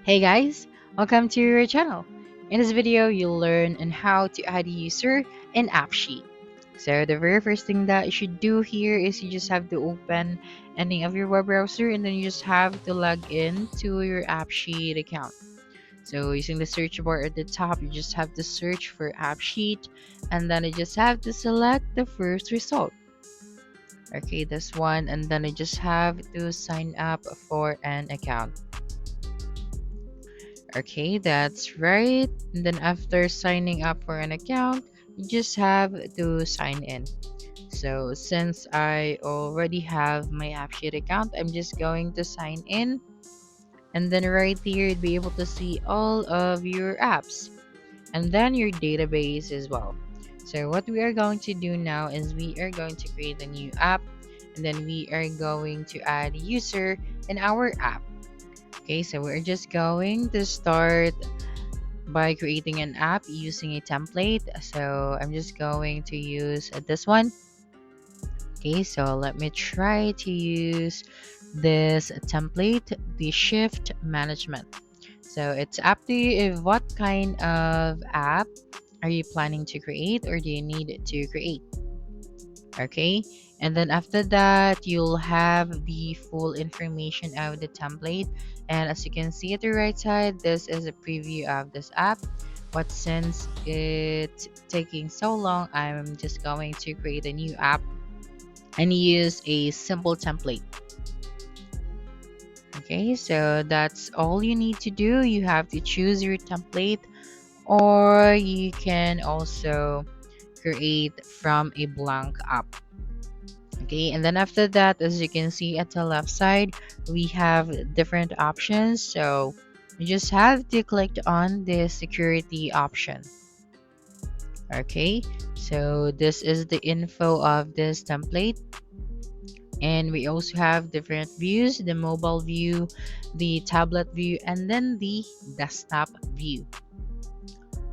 Hey guys, welcome to your channel. In this video, you'll learn on how to add a user in Appsheet. So the very first thing that you should do here is you just have to open any of your web browser and then you just have to log in to your Appsheet account. So using the search bar at the top, you just have to search for Appsheet and then you just have to select the first result. Okay, this one, and then I just have to sign up for an account. Okay, that's right. And then after signing up for an account, you just have to sign in. So since I already have my AppSheet account, I'm just going to sign in. And then right here, you'd be able to see all of your apps and then your database as well. So what we are going to do now is we are going to create a new app and then we are going to add a user in our app. Okay, so we're just going to start by creating an app using a template. So I'm just going to use this one. Okay, so let me try to use this template, the shift management. So it's up to you if what kind of app are you planning to create or do you need to create. Okay, and then after that you'll have the full information of the template, and as you can see at the right side, this is a preview of this app. But since it's taking so long, I'm just going to create a new app and use a simple template. Okay, so that's all you need to do. You have to choose your template, or you can also create from a blank app. Okay, and then after that, as you can see at the left side, we have different options. So you just have to click on the security option. Okay, so this is the info of this template, and we also have different views: the mobile view, the tablet view, and then the desktop view.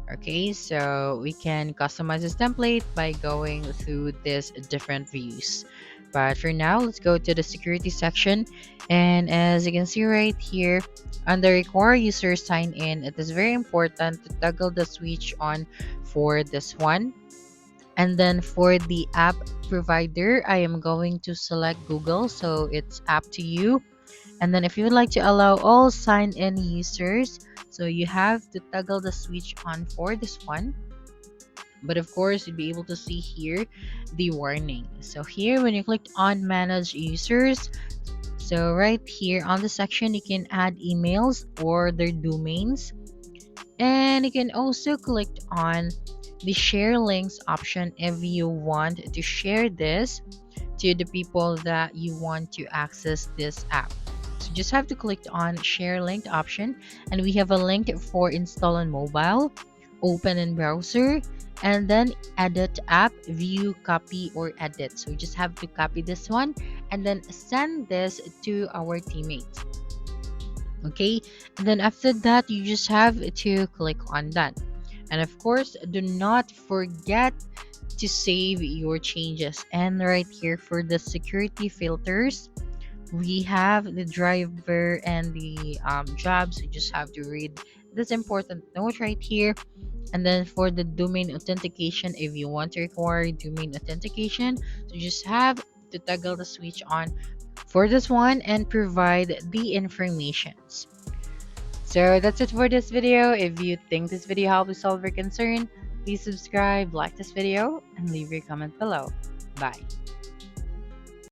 Okay, so we can customize this template by going through these different views. But for now, let's go to the security section. And as you can see right here, under require user sign in, it is very important to toggle the switch on for this one. And then for the app provider, I am going to select Google, so it's up to you. And then if you would like to allow all sign-in users, so you have to toggle the switch on for this one. But of course, you'll be able to see here the warning. So here, when you click on manage users, so right here on the section, you can add emails or their domains. And you can also click on the share links option if you want to share this to the people that you want to access this app. So just have to click on share link option, and we have a link for install on mobile, open in browser, and then edit app, view, copy, or edit. So we just have to copy this one and then send this to our teammates. Okay, and then after that you just have to click on done. And of course, do not forget to save your changes. And right here for the security filters, we have the driver and the jobs. You just have to read this important note right here. And then for the domain authentication, if you want to require domain authentication, so you just have to toggle the switch on for this one and provide the informations. So that's it for this video. If you think this video helped you solve your concern, please subscribe, like this video, and leave your comment below. Bye.